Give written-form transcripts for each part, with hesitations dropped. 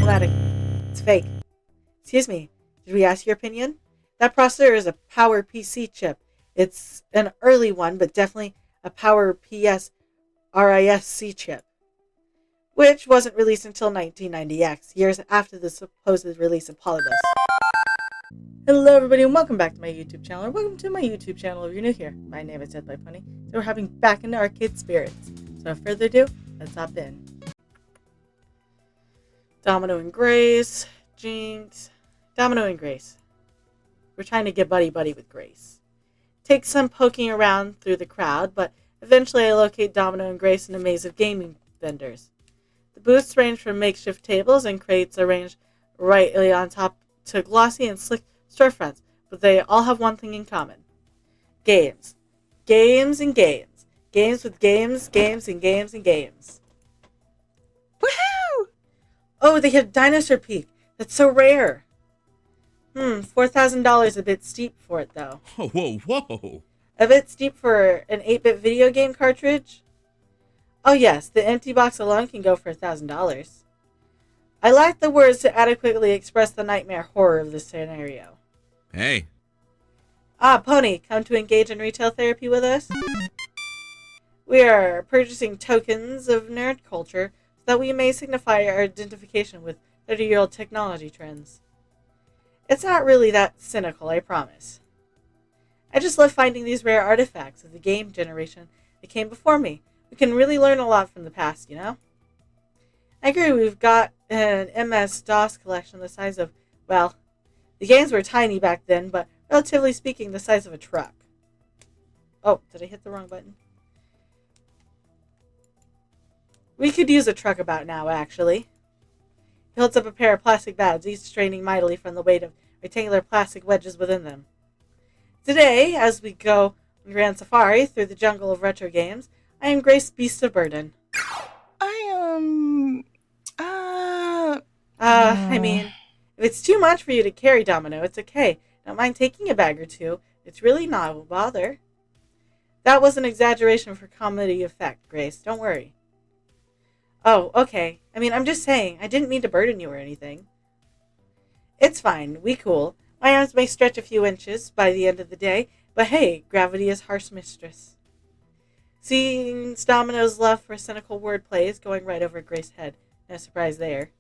problematic. It's fake. Excuse me, did we ask your opinion? That processor is a Power PC chip. It's an early one, but definitely a Power PS RISC chip, which wasn't released until 1990X, years after the supposed release of Polybus. Hello everybody and welcome back to my YouTube channel, or welcome to my YouTube channel if you're new here. My name is Dead by Pony, so we're having back into arcade spirits. So without further ado, let's hop in. Domino and Grace, Jinx, Domino and Grace. We're trying to get buddy-buddy with Grace. Takes some poking around through the crowd, but eventually I locate Domino and Grace in a maze of gaming vendors. The booths range from makeshift tables and crates arranged rightly on top to glossy and slick storefronts, but they all have one thing in common. Games. Games and games. Games with games, games and games and games. Woohoo! Oh, they have Dinosaur Peak. That's so rare. $4,000 a bit steep for it, though. Whoa. A bit steep for an 8-bit video game cartridge? Oh yes, the empty box alone can go for $1,000. I lack the words to adequately express the nightmare horror of this scenario. Hey. Pony, come to engage in retail therapy with us? We are purchasing tokens of nerd culture so that we may signify our identification with 30-year-old technology trends. It's not really that cynical, I promise. I just love finding these rare artifacts of the game generation that came before me. We can really learn a lot from the past, you know? I agree, we've got an MS-DOS collection the size of, well, the games were tiny back then, but relatively speaking, the size of a truck. Oh, did I hit the wrong button? We could use a truck about now, actually. He holds up a pair of plastic bags, each straining mightily from the weight of rectangular plastic wedges within them. Today, as we go on Grand Safari through the jungle of retro games, I am Grace Beast of Burden. I mean, if it's too much for you to carry, Domino, it's okay. Don't mind taking a bag or two. It's really not a bother. That was an exaggeration for comedy effect, Grace. Don't worry. Oh, okay. I mean, I'm just saying. I didn't mean to burden you or anything. It's fine. We cool. My arms may stretch a few inches by the end of the day, but hey, gravity is harsh mistress. Seeing Domino's love for cynical wordplay is going right over Grace's head. No surprise there.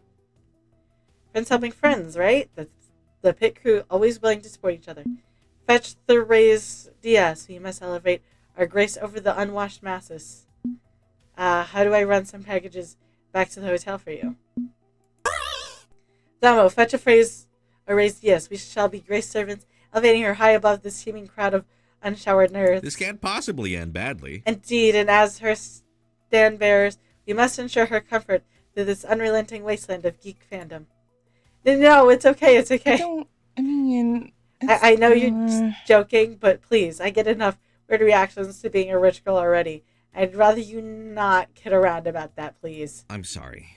Friends helping friends, right? That's the pit crew, always willing to support each other. Fetch the Reyes Diaz, so you must elevate our Grace over the unwashed masses. How do I run some packages back to the hotel for you? Domo, fetch a Reyes Diaz. We shall be Grace servants, elevating her high above this teeming crowd of unshowered nerds. This can't possibly end badly. Indeed, and as her stand-bearers, we must ensure her comfort through this unrelenting wasteland of geek fandom. No, it's okay, it's okay. I know you're just joking, but please, I get enough weird reactions to being a rich girl already. I'd rather you not kid around about that, please. I'm sorry.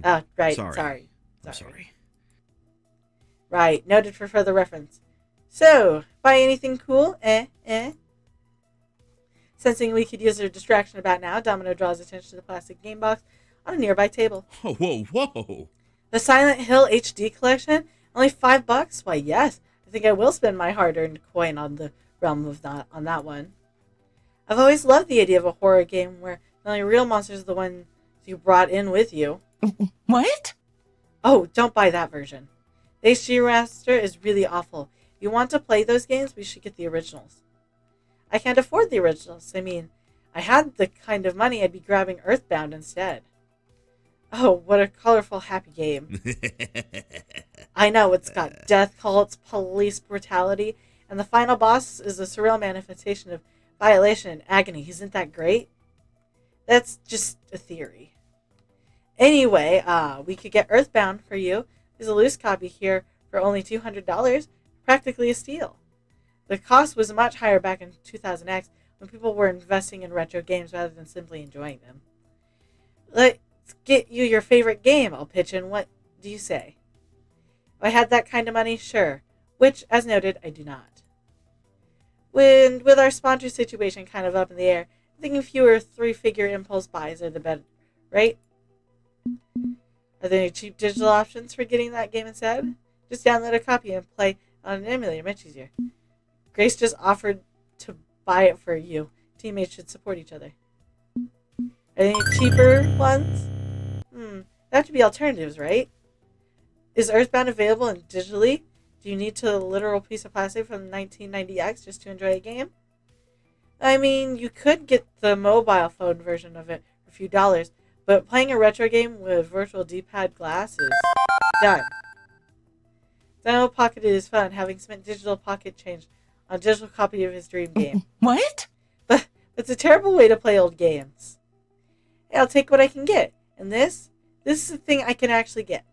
Right, sorry. I'm sorry. Right, noted for further reference. So, buy anything cool? Sensing we could use a distraction about now, Domino draws attention to the plastic game box on a nearby table. Whoa. The Silent Hill HD collection? Only $5? Why, yes. I think I will spend my hard-earned coin on the realm of that one. I've always loved the idea of a horror game where the only real monsters are the ones you brought in with you. What? Oh, don't buy that version. The HD remaster is really awful. If you want to play those games, we should get the originals. I can't afford the originals. I mean, I had the kind of money I'd be grabbing Earthbound instead. Oh, what a colorful, happy game. I know, it's got death cults, police brutality, and the final boss is a surreal manifestation of violation and agony. Isn't that great? That's just a theory. Anyway, we could get Earthbound for you. There's a loose copy here for only $200, practically a steal. The cost was much higher back in 2000X when people were investing in retro games rather than simply enjoying them. Let's get you your favorite game, I'll pitch in. What do you say? If I had that kind of money, sure. Which, as noted, I do not. With our sponsor situation kind of up in the air, I think fewer three-figure impulse buys are the better, right? Are there any cheap digital options for getting that game instead? Just download a copy and play on an emulator. Much easier. Grace just offered to buy it for you. Teammates should support each other. Are there any cheaper ones? There have to be alternatives, right? Is Earthbound available in digitally? Do you need a literal piece of plastic from 1990X just to enjoy a game? I mean, you could get the mobile phone version of it for a few dollars, but playing a retro game with virtual D-pad glass is done. Dino Pocket is fun, having spent digital pocket change on a digital copy of his dream game. What? But it's a terrible way to play old games. Hey, I'll take what I can get. And this is the thing I can actually get.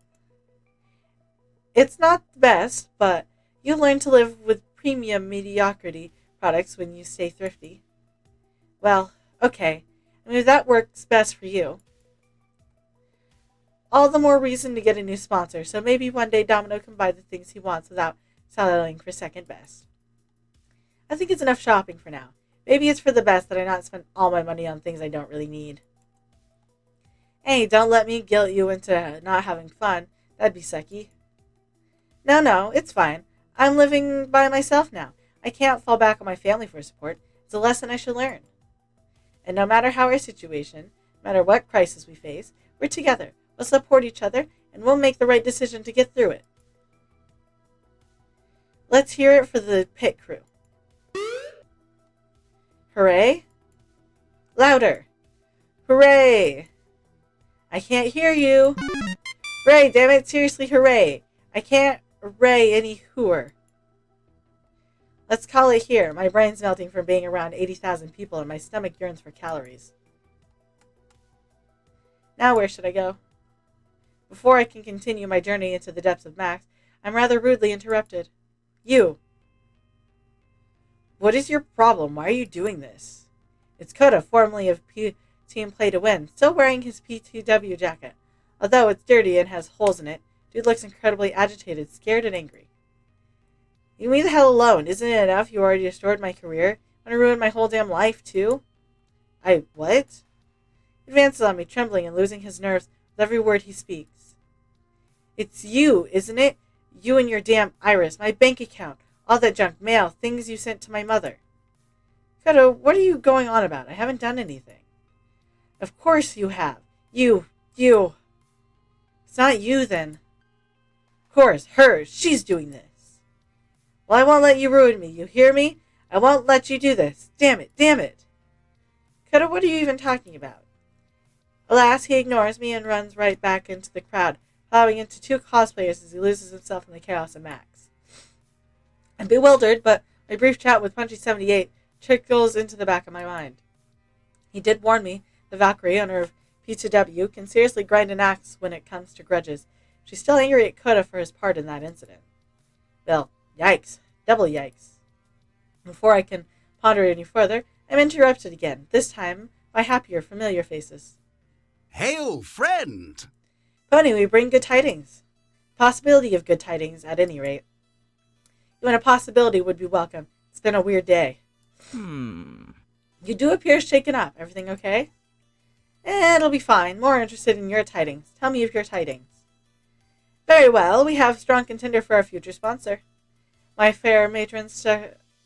It's not the best, but you'll learn to live with premium mediocrity products when you stay thrifty. Well, okay. I mean, if that works best for you. All the more reason to get a new sponsor, so maybe one day Domino can buy the things he wants without settling for second best. I think it's enough shopping for now. Maybe it's for the best that I not spend all my money on things I don't really need. Hey, don't let me guilt you into not having fun. That'd be sucky. No, it's fine. I'm living by myself now. I can't fall back on my family for support. It's a lesson I should learn. And no matter how our situation, no matter what crisis we face, we're together. We'll support each other, and we'll make the right decision to get through it. Let's hear it for the pit crew. Hooray! Louder! Hooray! I can't hear you! Hooray, damn it, seriously, hooray! I can't array any hooer. Let's call it here. My brain's melting from being around 80,000 people and my stomach yearns for calories. Now where should I go? Before I can continue my journey into the depths of Max, I'm rather rudely interrupted. You! What is your problem? Why are you doing this? It's Kota, formerly of Team Play to Win, still wearing his PTW jacket. Although it's dirty and has holes in it, dude looks incredibly agitated, scared, and angry. Leave me the hell alone. Isn't it enough you already destroyed my career? Want to ruin my whole damn life, too? What? He advances on me, trembling and losing his nerves with every word he speaks. It's you, isn't it? You and your damn iris, my bank account, all that junk mail, things you sent to my mother. Kota, what are you going on about? I haven't done anything. Of course you have. You. It's not you, then. Of course, her. She's doing this. Well, I won't let you ruin me. You hear me? I won't let you do this. Damn it. Kota, what are you even talking about? Alas, he ignores me and runs right back into the crowd, plowing into two cosplayers as he loses himself in the chaos of Max. I'm bewildered, but my brief chat with Punchy78 trickles into the back of my mind. He did warn me the Valkyrie, owner of P2W, can seriously grind an axe when it comes to grudges. She's still angry at Kota for his part in that incident. Well, yikes. Double yikes. Before I can ponder any further, I'm interrupted again, this time by happier, familiar faces. Hail, friend! Pony, we bring good tidings. Possibility of good tidings, at any rate. Even a possibility would be welcome. It's been a weird day. You do appear shaken up. Everything okay? It'll be fine. More interested in your tidings. Tell me of your tidings. Very well. We have a strong contender for our future sponsor. My fair matron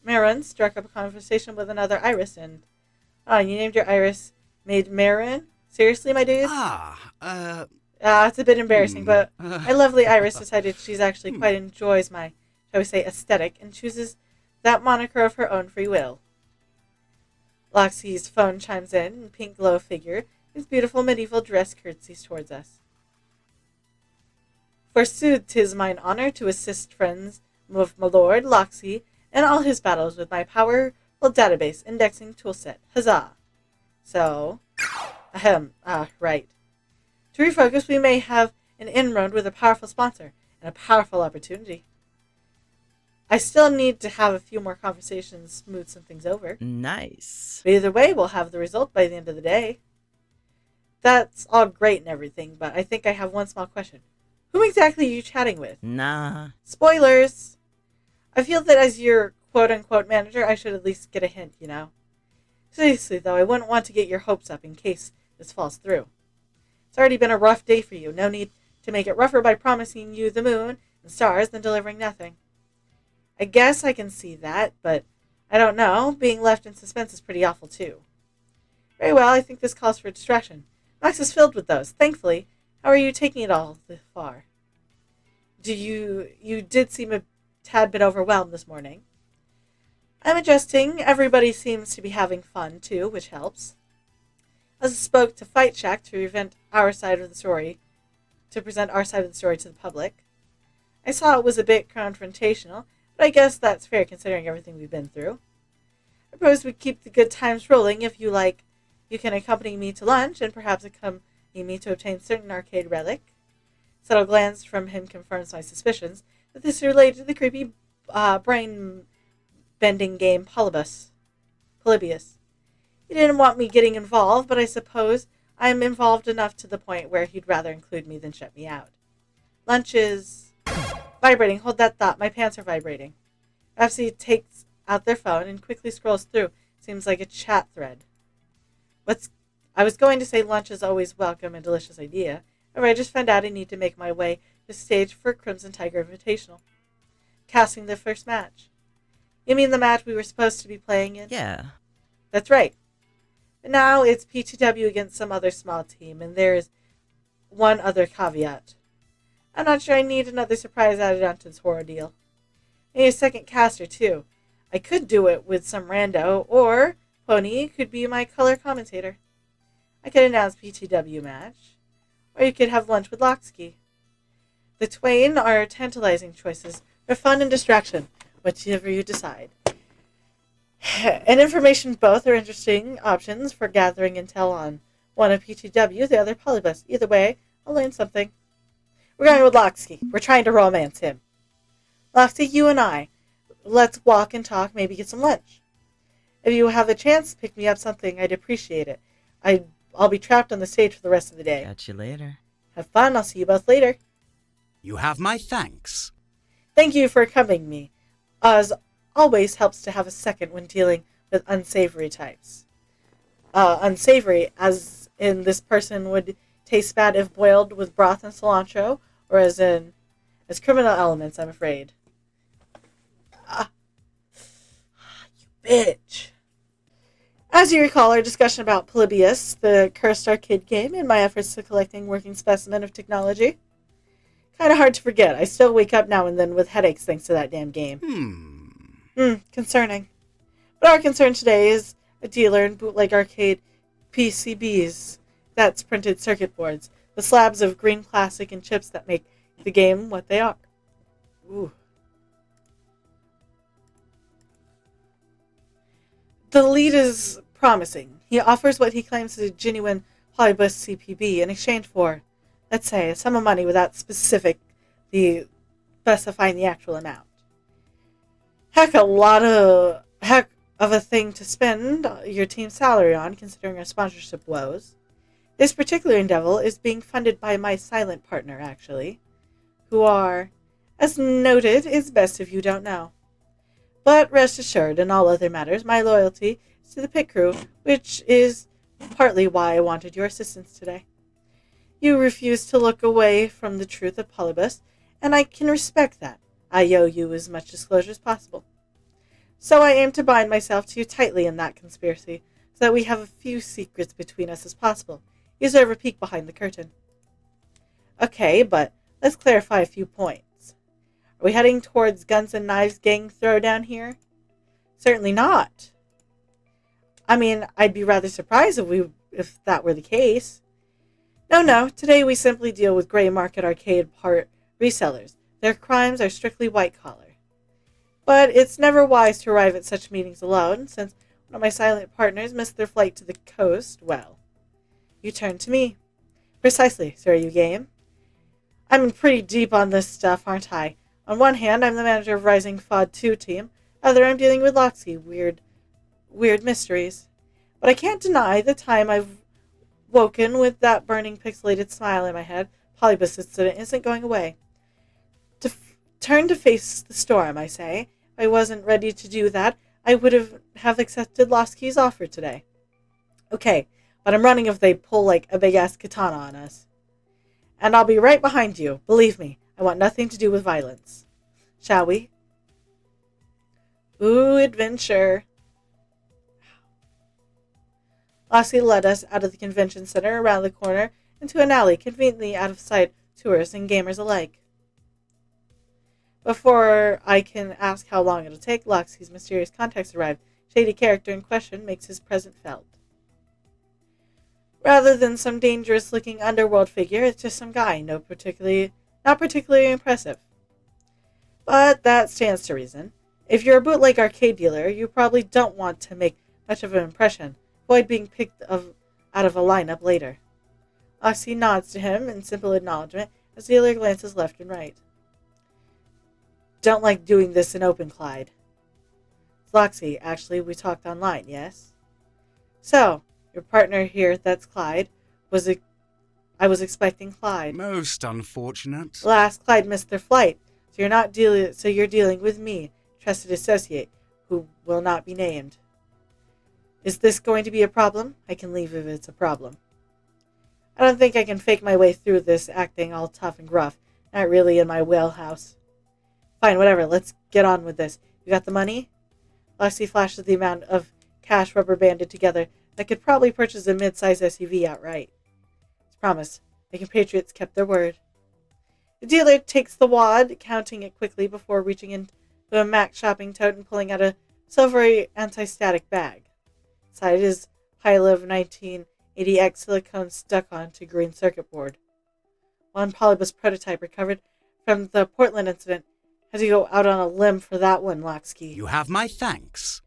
Marin struck up a conversation with another Iris, and... you named your Iris Maid Marin? Seriously, my dude? It's a bit embarrassing, but my lovely Iris decided she's actually quite enjoys my, shall we say, aesthetic, and chooses that moniker of her own free will. Loxie's phone chimes in pink glow figure, whose beautiful medieval dress curtsies towards us. Forsooth, 'tis mine honor to assist friends of my lord Loxie in all his battles with my powerful database indexing toolset. Huzzah! So, right. To refocus, we may have an inroad with a powerful sponsor and a powerful opportunity. I still need to have a few more conversations, smooth some things over. Nice. But either way, we'll have the result by the end of the day. That's all great and everything, but I think I have one small question. Whom exactly are you chatting with? Nah. Spoilers! I feel that as your quote-unquote manager, I should at least get a hint, you know? Seriously, though, I wouldn't want to get your hopes up in case this falls through. It's already been a rough day for you. No need to make it rougher by promising you the moon and stars than delivering nothing. I guess I can see that, but I don't know. Being left in suspense is pretty awful, too. Very well, I think this calls for distraction. Max is filled with those, thankfully. How are you taking it all this far? You did seem a tad bit overwhelmed this morning. I'm adjusting. Everybody seems to be having fun, too, which helps. As I spoke to Fight Shack to present our side of the story to the public. I saw it was a bit confrontational, but I guess that's fair considering everything we've been through. I propose we keep the good times rolling. If you like, you can accompany me to lunch and perhaps accompany me to obtain certain arcade relic. Subtle glance from him confirms my suspicions that this is related to the creepy brain-bending game Polybius. He didn't want me getting involved, but I suppose I'm involved enough to the point where he'd rather include me than shut me out. Lunch is vibrating. Hold that thought. My pants are vibrating. Rhapsody takes out their phone and quickly scrolls through. Seems like a chat thread. I was going to say lunch is always welcome and delicious idea. However, I just found out I need to make my way to the stage for Crimson Tiger Invitational. Casting the first match. You mean the match we were supposed to be playing in? Yeah. That's right. But now it's PTW against some other small team, and there's one other caveat. I'm not sure I need another surprise added onto this horror deal. I need a second caster, too. I could do it with some rando, or Pony could be my color commentator. I could announce PTW match, or you could have lunch with Loxkey. The twain are tantalizing choices for fun and distraction, whichever you decide. And information both are interesting options for gathering intel on. One of PTW, the other Polybus. Either way, I'll learn something. We're going with Loxkey. We're trying to romance him. Loxkey, you and I. Let's walk and talk, maybe get some lunch. If you have a chance to pick me up something, I'd appreciate it. I'll be trapped on the stage for the rest of the day. Catch you later. Have fun. I'll see you both later. You have my thanks. Thank you for accompanying me. As always helps to have a second when dealing with unsavory types. Unsavory, as in this person would taste bad if boiled with broth and cilantro, or as criminal elements, I'm afraid. You bitch. As you recall, our discussion about Polybius, the cursed arcade game, and my efforts to collecting working specimen of technology. Kind of hard to forget. I still wake up now and then with headaches thanks to that damn game. Concerning. But our concern today is a dealer in bootleg arcade PCBs. That's printed circuit boards. The slabs of green plastic and chips that make the game what they are. Ooh. The lead is promising. He offers what he claims is a genuine Polybus CPB in exchange for, let's say, a sum of money without specifying the actual amount. Heck of a thing to spend your team's salary on, considering our sponsorship woes. This particular endeavor is being funded by my silent partner, actually, who are, as noted, it's best if you don't know. But rest assured, in all other matters, my loyalty is to the pit crew, which is partly why I wanted your assistance today. You refuse to look away from the truth of Polybus, and I can respect that. I owe you as much disclosure as possible. So I aim to bind myself to you tightly in that conspiracy, so that we have a few secrets between us as possible. You deserve a peek behind the curtain. Okay, but let's clarify a few points. Are we heading towards Guns and Knives gang throwdown here? Certainly not. I mean, I'd be rather surprised if that were the case. No, today we simply deal with gray market arcade part resellers. Their crimes are strictly white-collar. But it's never wise to arrive at such meetings alone, since one of my silent partners missed their flight to the coast. Well, you turn to me. Precisely, sir, are you game? I'm pretty deep on this stuff, aren't I? On one hand, I'm the manager of Rising FOD 2 team. Other, I'm dealing with Loxkey. Weird mysteries. But I can't deny the time I've woken with that burning pixelated smile in my head. Polybus incident isn't going away. Turn to face the storm, I say. If I wasn't ready to do that, I would have accepted Loxkey's offer today. Okay, but I'm running if they pull like a big-ass katana on us. And I'll be right behind you. Believe me, I want nothing to do with violence. Shall we? Ooh, adventure. Loxley led us out of the convention center, around the corner, into an alley conveniently out of sight of tourists and gamers alike. Before I can ask how long it'll take, Loxley's mysterious contacts arrive. Shady character in question makes his presence felt. Rather than some dangerous-looking underworld figure, it's just some guy, not particularly impressive. But that stands to reason. If you're a bootleg arcade dealer, you probably don't want to make much of an impression. Avoid being picked out of a lineup later. Loxley nods to him in simple acknowledgement as the dealer glances left and right. Don't like doing this in open, Clyde. Loxley, actually, we talked online, yes? So, your partner here, that's Clyde, I was expecting Clyde. Most unfortunate. Alas, Clyde missed their flight, so you're dealing with me, trusted associate, who will not be named. Is this going to be a problem? I can leave if it's a problem. I don't think I can fake my way through this acting all tough and gruff. Not really in my wheelhouse. Fine, whatever, let's get on with this. You got the money? Loxley flashes the amount of cash rubber banded together that could probably purchase a mid-sized SUV outright. As promised, the compatriots kept their word. The dealer takes the wad, counting it quickly before reaching into a Mac shopping tote and pulling out a silvery anti-static bag. Inside is a pile of 1980X silicone stuck onto green circuit board. One Polybus prototype recovered from the Portland incident. Had to go out on a limb for that one, Loxley. You have my thanks.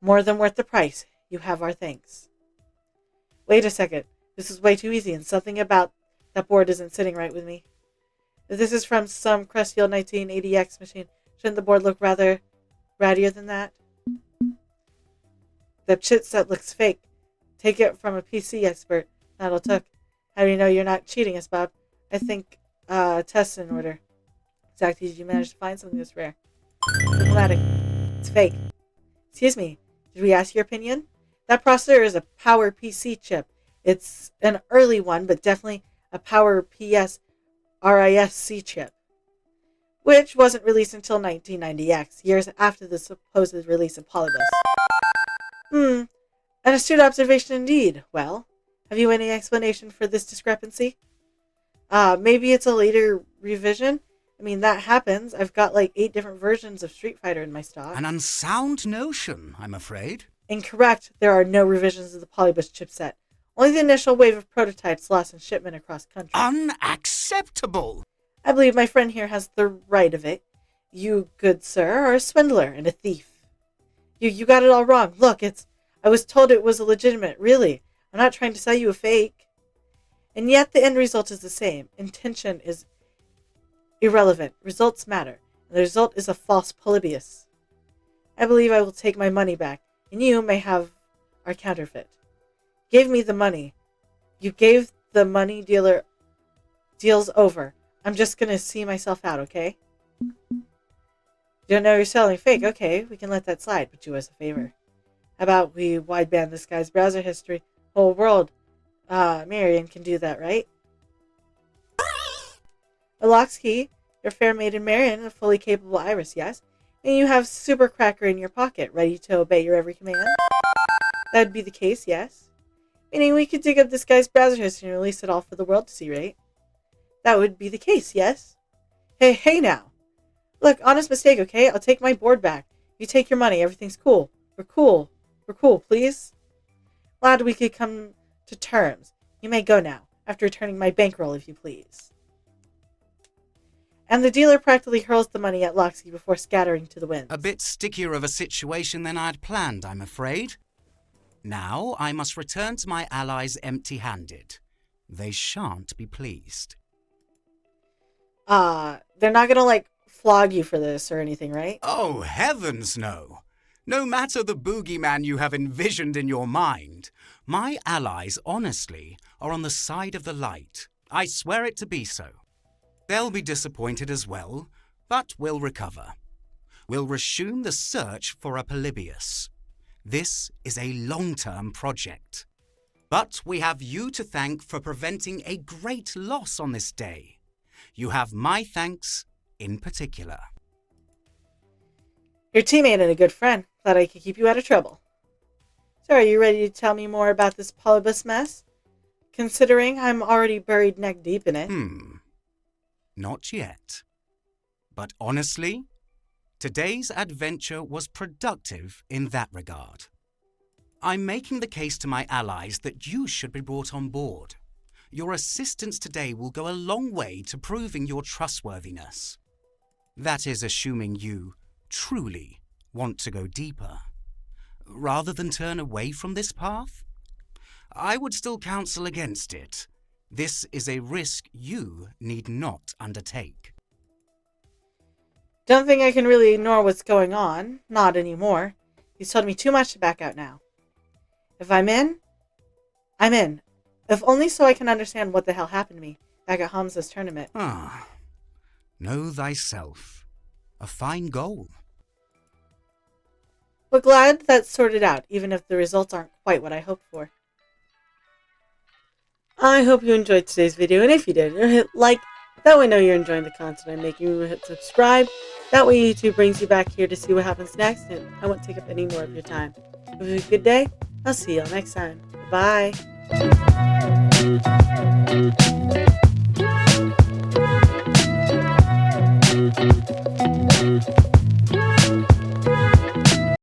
More than worth the price. You have our thanks. Wait a second. This is way too easy, and something about that board isn't sitting right with me. If this is from some crusty old 1980X machine, shouldn't the board look rather rattier than that? The chipset looks fake. Take it from a PC expert. That'll took. How do you know you're not cheating us, Bob? I think, test in order. Exactly, did you manage to find something this rare? Diplomatic. It's fake. Excuse me, did we ask your opinion? That processor is a Power PC chip. It's an early one, but definitely a Power PS RISC chip, which wasn't released until 1990X, years after the supposed release of Polybus. An astute observation indeed. Well, have you any explanation for this discrepancy? Maybe it's a later revision? I mean, that happens. I've got like 8 different versions of Street Fighter in my stock. An unsound notion, I'm afraid. Incorrect. There are no revisions of the Polybus chipset. Only the initial wave of prototypes lost in shipment across country. Unacceptable! I believe my friend here has the right of it. You, good sir, are a swindler and a thief. You got it all wrong. Look, I was told it was a legitimate, really. I'm not trying to sell you a fake. And yet the end result is the same. Intention is irrelevant. Results matter. And the result is a false Polybius. I believe I will take my money back, and you may have our counterfeit. Gave me the money. You gave the money dealer. Deal's over. I'm just gonna see myself out, okay? You don't know you're selling fake. Okay, we can let that slide, but do us a favor. How about we wideband this guy's browser history? Whole world. Marion can do that, right? A Loxley, your fair maiden Marion, a fully capable Iris, yes? And you have Super Cracker in your pocket, ready to obey your every command? That'd be the case, yes? Meaning we could dig up this guy's browser history and release it all for the world to see, right? That would be the case, yes? Hey now! Look, honest mistake, okay? I'll take my board back. You take your money, everything's cool. We're cool, please? Glad we could come to terms. You may go now, after returning my bankroll, if you please. And the dealer practically hurls the money at Loxley before scattering to the winds. A bit stickier of a situation than I'd planned, I'm afraid. Now I must return to my allies empty-handed. They shan't be pleased. They're not gonna, flog you for this or anything, right? Oh, heavens no! No matter the boogeyman you have envisioned in your mind, my allies, honestly, are on the side of the light. I swear it to be so. They'll be disappointed as well, but we'll recover. We'll resume the search for a Polybius. This is a long-term project. But we have you to thank for preventing a great loss on this day. You have my thanks in particular. Your teammate and a good friend. Glad I could keep you out of trouble. So are you ready to tell me more about this Polybus mess? Considering I'm already buried neck deep in it. Not yet. But honestly, today's adventure was productive in that regard. I'm making the case to my allies that you should be brought on board. Your assistance today will go a long way to proving your trustworthiness. That is assuming you truly want to go deeper. Rather than turn away from this path, I would still counsel against it. This is a risk you need not undertake. Don't think I can really ignore what's going on. Not anymore. He's told me too much to back out now. If I'm in, I'm in. If only so I can understand what the hell happened to me back at Hamza's tournament. Know thyself. A fine goal. But glad that's sorted out, even if the results aren't quite what I hoped for. I hope you enjoyed today's video, and if you did, hit like. That way I know you're enjoying the content I'm making. Hit subscribe. That way YouTube brings you back here to see what happens next, and I won't take up any more of your time. Have a good day. I'll see y'all next time. Bye.